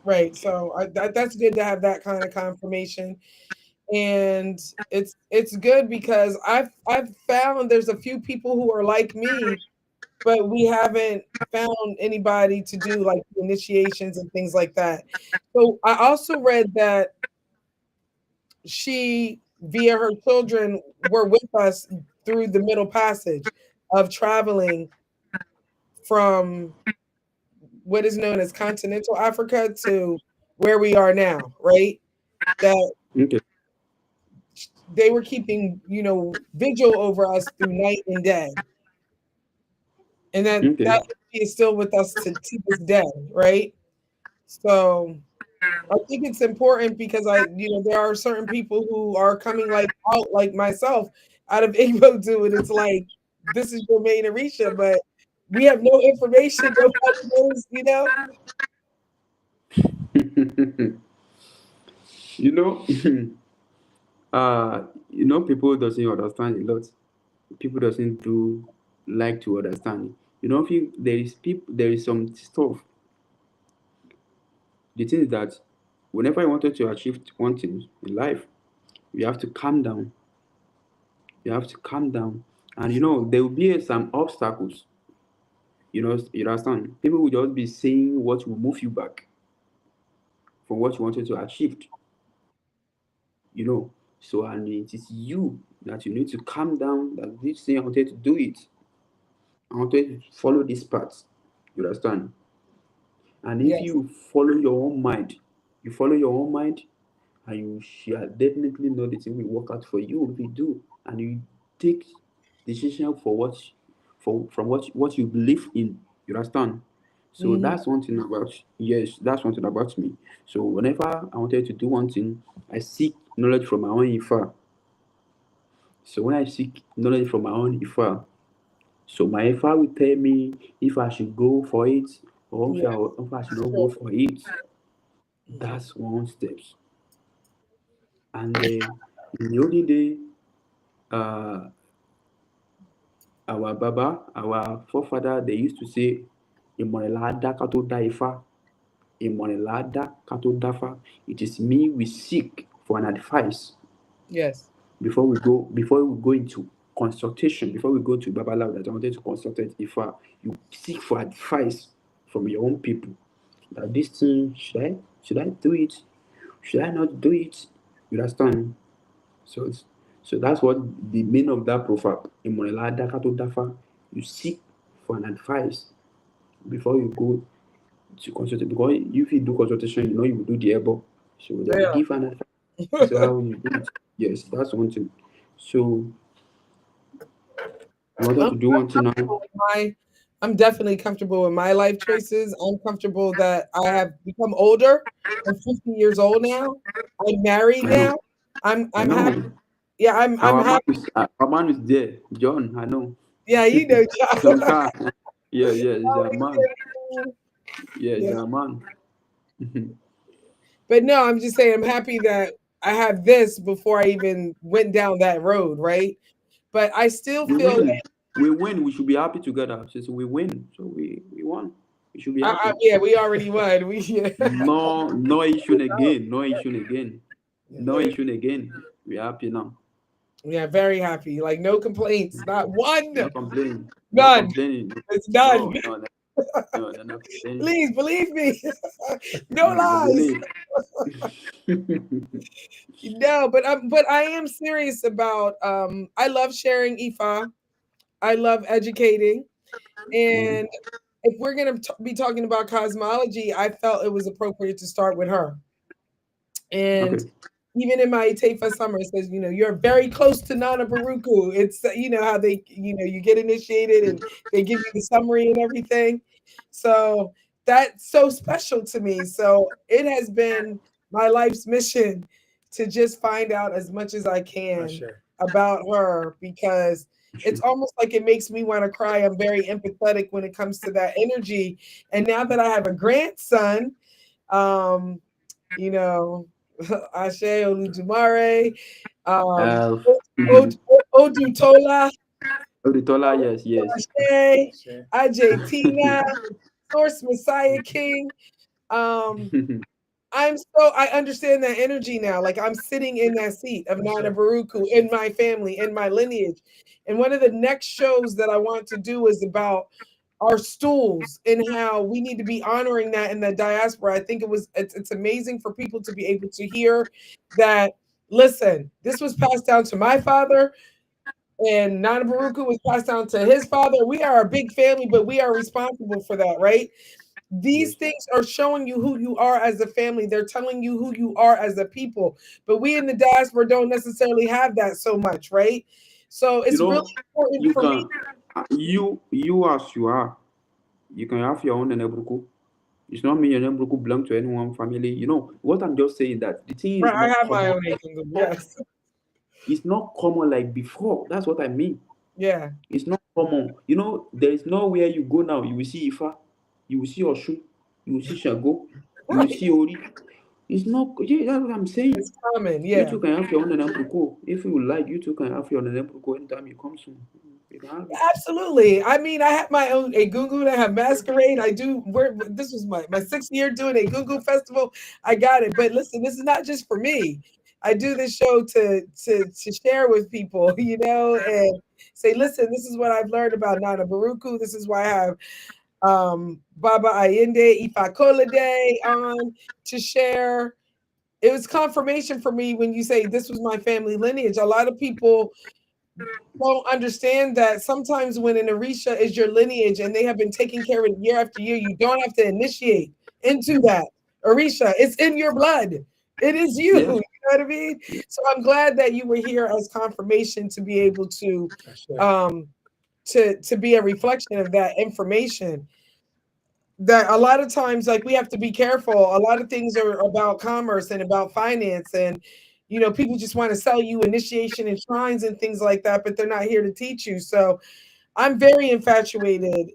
Right. So that's good to have that kind of confirmation. And it's good because I've found there's a few people who are like me, but we haven't found anybody to do like initiations and things like that. So I also read that she, via her children, were with us through the middle passage of traveling from what is known as continental Africa to where we are now, right? That Okay. they were keeping, vigil over us through night and day. And that Okay. energy is still with us to this day, right? So I think it's important because there are certain people who are coming like out like myself out of Igbo too, and it's like this is your main Orisha, but we have no information. Nobody knows. you know, people doesn't understand a lot. People doesn't do like to understand. If there is some stuff. The thing is that whenever you wanted to achieve one thing in life, you have to calm down. You have to calm down. And there will be some obstacles. You understand? People will just be saying what will move you back from what you wanted to achieve. You know. So and it is you that you need to calm down that this thing I wanted to do it. I wanted to follow this path. You understand? And if Yes. you follow your own mind, you follow your own mind, and you shall definitely know the thing will work out for you if you do, and you take decision for from what you believe in. You understand? So Mhm. that's one thing about, yes, that's one thing about me. So whenever I wanted to do one thing, I seek knowledge from my own Ifa. So when I seek knowledge from my own Ifa, so my Ifa will tell me if I should go for it or Yeah. if I should not go for it. Okay. That's one steps. And then in the olden day, uh, our Baba, our forefather, they used to say, "Ìmọ̀lẹ́làádá ká tó dá Ifá, ìmọ̀lẹ́làádá ká tó dáfá." It is me we seek for an advice Yes. before we go into consultation, before we go to Babalawo that I wanted to consult Ifa, you seek for advice from your own people. That this thing, should I do it? Should I not do it? You understand? So so that's what the meaning of that proverb. "Ìmọ̀lẹ́làádá ká tó dáfá." You seek for an advice before you go to consult, because if you do consultation, you will do the ebo. So they will Yeah. give an advice. So how you do it. Yes, that's one thing. So I wanted I'm to do one thing comfortable now. with I'm definitely comfortable with my life choices. I'm comfortable that I have become older. I'm 50 years old now. I'm married I know. now. I'm I I'm happy. know. Yeah, I'm happy. Our man is there. John, I know. Yeah, you know, John John. Carr. Yeah, he's a man. Yeah, he's Yeah. a man. But no, I'm just saying I'm happy that I have this before I even went down that road, right? But I still We feel win. We win. We should be happy together. So we win. So we won. We should be happy. yeah, we already won. We yeah. No issue again. No issue again. No Yeah. issue again. We're happy now. Yeah, very happy. Like no complaints, not one, No complaining. No none. complaining. It's none. No complaining. Please believe me. No We lies. believe. No, but I am serious about I love sharing Ifa. I love educating. Mhm. And if we're going to be talking about cosmology, I felt it was appropriate to start with her. And Okay. even in my Tefa summer, it says, you're very close to Nana Buruku. It's, how they, you get initiated and they give you the summary and everything. So that's so special to me. So it has been my life's mission to just find out as much as I can Sure. about her, because it's almost like it makes me want to cry. I'm very empathetic when it comes to that energy. And now that I have a grandson, um, you know, Ashe Oludumare, um, Uh, Odutola, Auditola, yes. Ashe, Sure. Ajay Tina, Source Messiah King. Um, I understand that energy now. Like I'm sitting in that seat of Nana Buruku in my family, in my lineage. And one of the next shows that I want to do is about our stools and how we need to be honoring that in the diaspora. I think it's amazing for people to be able to hear that, listen, this was passed down to my father, and Nana Baruku was passed down to his father. We are a big family, but we are responsible for that, right? These Yes. things are showing you who you are as a family. They're telling you who you are as a people. But we in the diaspora don't necessarily have that so much, right? So You it's really know, important you for me. can, you as you are, you can have your own Nenebruku. It's not me, your Nenebruku belong to any one family. You know, what I'm just saying, that the thing Right, is I not have my common. own kingdom. Yes. It's not common like before. That's what I mean. Yeah. It's not common. You know, there is nowhere you go now. You will see Ifa, you will see Oshu, you will see Shago, you will Right. see Ori. It's not, yeah, that's what I'm saying. It's common. You Yeah. two can have your own Nenebruku. If you like, you two can have your Nenebruku anytime you come soon. You can have it. Absolutely. I mean, I have my own Egungun. I have masquerade. I do. This was my 6th year doing a Egungun festival. I got it. But listen, this is not just for me. I do this show to share with people, and say, listen, this is what I've learned about Nana Buruku. This is why I have Baba Ayinde Ifakolade on to share. It was confirmation for me when you say this was my family lineage. A lot of people don't understand that sometimes when an Orisha is your lineage and they have been taking care of it year after year, you don't have to initiate into that Orisha. It's in your blood. It is you. Yes. You know what I mean? So I'm glad that you were here as confirmation to be able to to be a reflection of that information. That a lot of times, like, we have to be careful. A lot of things are about commerce and about finance, and people just want to sell you initiation and shrines and things like that, but they're not here to teach you. So I'm very infatuated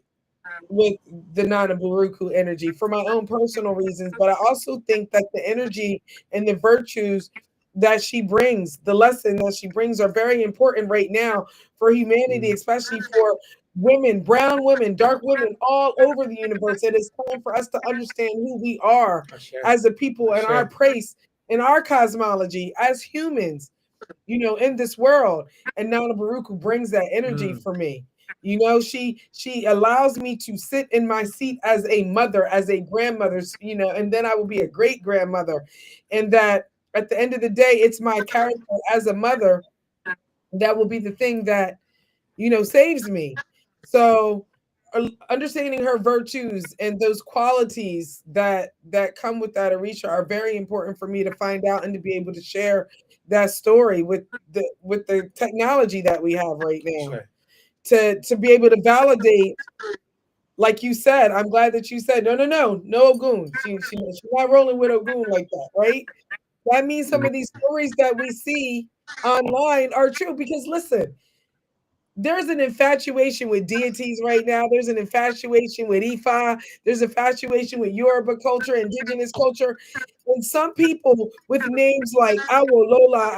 with the Nana Buruku energy for my own personal reasons, but I also think that the energy and the virtues that she brings, the lesson that she brings, are very important right now for humanity, especially for women, brown women, dark women, all over the universe. It is time for us to understand who we are as a people and our place in our cosmology as humans, in this world. And Nana Baruku brings that energy for me. She allows me to sit in my seat as a mother, as a grandmother, and then I will be a great grandmother. And that at the end of the day, it's my character as a mother that will be the thing that, saves me. So understanding her virtues and those qualities that come with that Orisha are very important for me to find out and to be able to share that story with the technology that we have right now. To be able to validate, like you said. I'm glad that you said no Ogun. She's not rolling with Ogun like that, right? That means some of these stories that we see online are true, because listen, there's an infatuation with deities right now. There's an infatuation with Ifa. There's infatuation with Yoruba culture, indigenous culture. And some people with names like Awolola,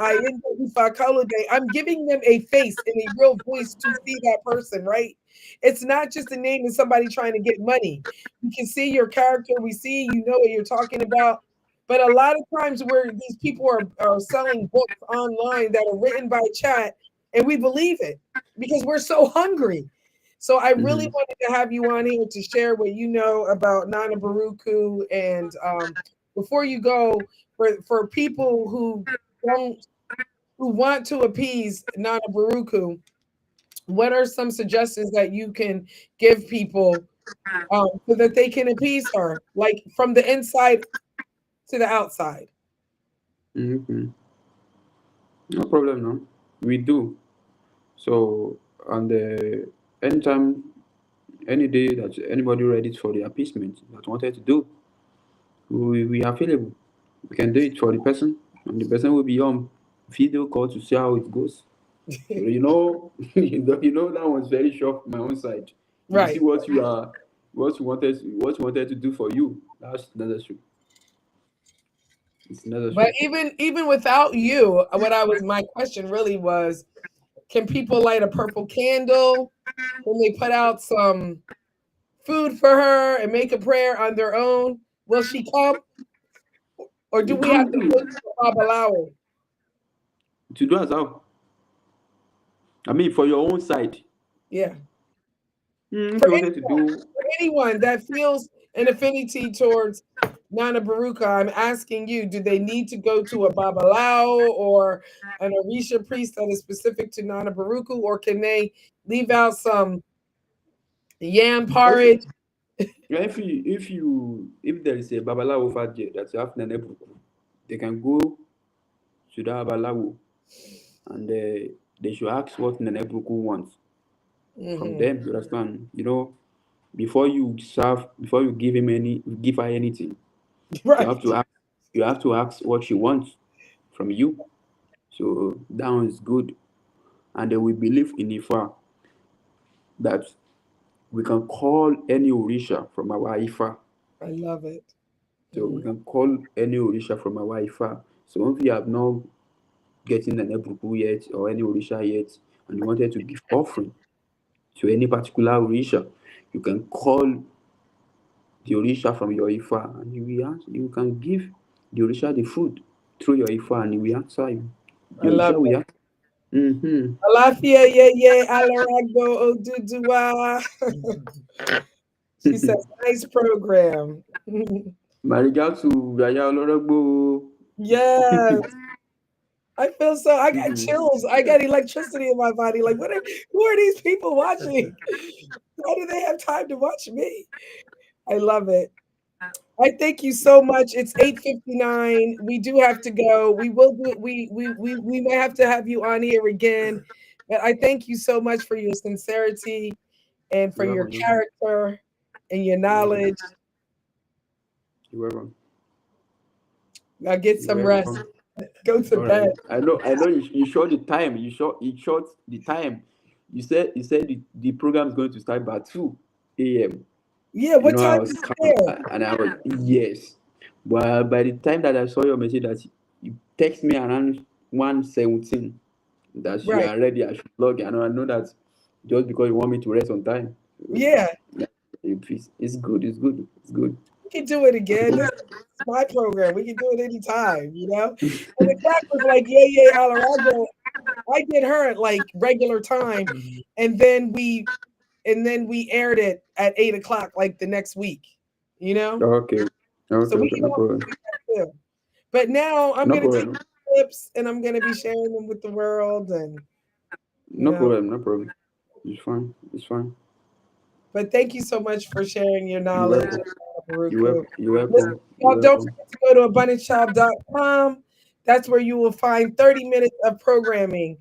Ifakolade, I'm giving them a face and a real voice to see that person, right? It's not just a name of somebody trying to get money. We can see your character. We see, what you're talking about. But a lot of times where these people are selling books online that are written by chat, and we believe it because we're so hungry. So I really wanted to have you on here to share what you know about Nana Buruku. And before you go, for people who want to appease Nana Buruku, what are some suggestions that you can give people so that they can appease her, like from the inside to the outside? Okay. No problem, no. We do. So, and anytime, any day that anybody ready for the appeasement that wanted to do, we are available. We can do it for the person, and the person will be on video call to see how it goes. So, that was very short from my own side. You see Right. what you wanted to do for you. That's necessary. It's But necessary. even without you, my question really was, can people light a purple candle? Can they put out some food for her and make a prayer on their own? Will she come? Or do You we have can to do go to the Babalawo? to do as how. I mean, for your own side. Yeah. If For you wanted to do, anyone that feels an affinity towards Nana Baruka, I'm asking you, do they need to go to a Babalao or an Orisha priest that is specific to Nana Baruku, or can they leave out some yam porridge? if there is a babalawo over there that you have Nana Buruku, they can go to that babalawo and they should ask what Nana Buruku wants from them. You understand? Before you give her anything, you have Right. to ask. You have to ask what she wants from you. So that one is good, and then we believe in Ifa that we can call any Orisha from our Ifa. I love it. So we can call any Orisha from our Ifa. So if you have not getting an Ebruku yet or any Orisha yet, and you wanted to give offering to any particular Orisha, you can call the Orisha from your Ifa, and you can give the Orisha the food through your Ifa, and he will answer you. The I love Orisha will it. answer. Mm-hmm. Alafia, yeah, Alarago Oduduwa. She says, nice program. My regard to Yaya Olorogbo. Yes. I feel so. I got Mhm. chills. I got electricity in my body. Like, who are these people watching? Why do they have time to watch me? I love it. I thank you so much. It's 8:59. We do have to go. We will do. We may have to have you on here again. But I thank you so much for your sincerity and for You're your welcome. character and your You're welcome. knowledge. You're welcome. Now get You're some welcome. rest. Go to All bed. right. I know. You short the time. You short the time. You said the program is going to start by 2 a.m. Yeah, You what know, I time was is it counting, there? and I was yes. But by the time that I saw your message that you text me around 1:17 that you Right. are ready, I should log in. I know that just because you want me to rest on time. Yeah, It's good. It's good. It's good. we can do it again. This is my program. We can do it anytime, you know? And the fact was like, yeah, Alarago, I did her at like regular time, and then we aired it at 8 o'clock like the next week, you know. Okay. So Okay. we Okay. can No all problem. do that too. But now I'm No gonna take problem. clips and I'm gonna be sharing them with the world, and you No know. problem. No problem. It's fine. It's fine. But thank you so much for sharing your You're knowledge, welcome. Baruku. You're Listen, welcome. y'all You're don't welcome. forget to go to abundancechild.com. That's where you will find 30 minutes of programming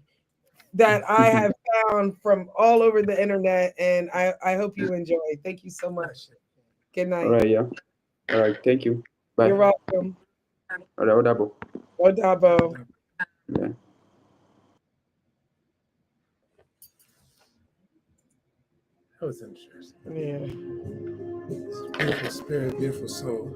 that I have found from all over the internet, and I hope you enjoy. Thank you so much. Good All night. right. Yeah. All right. Thank you. Bye. You're welcome. All right. Odabo. Odabo. Yeah. That was interesting. Yeah. Beautiful spirit, beautiful soul.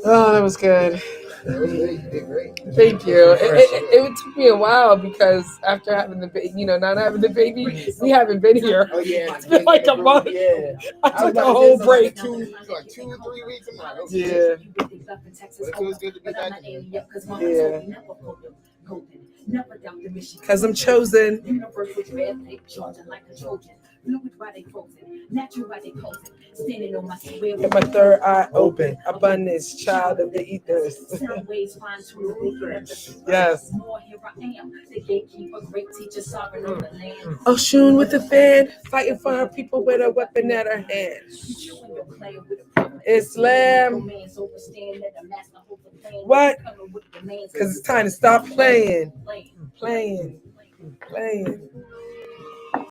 Oh, that was good. That was great. You did great. Thank you. It took me a while because after having the baby, not having the baby, we haven't been here. Oh yeah, It's been like a month. Yeah, I took a whole break. 2, 3 weeks. I'm like, okay. Yeah. But it feels good to be back again. Yeah. Because I'm chosen. Get my third eye open. Abundance, child of the ethers. Yes. Oshun with a fan, fighting for her people with a weapon at her hand. Islam. What? Because it's time to stop playing. Playing.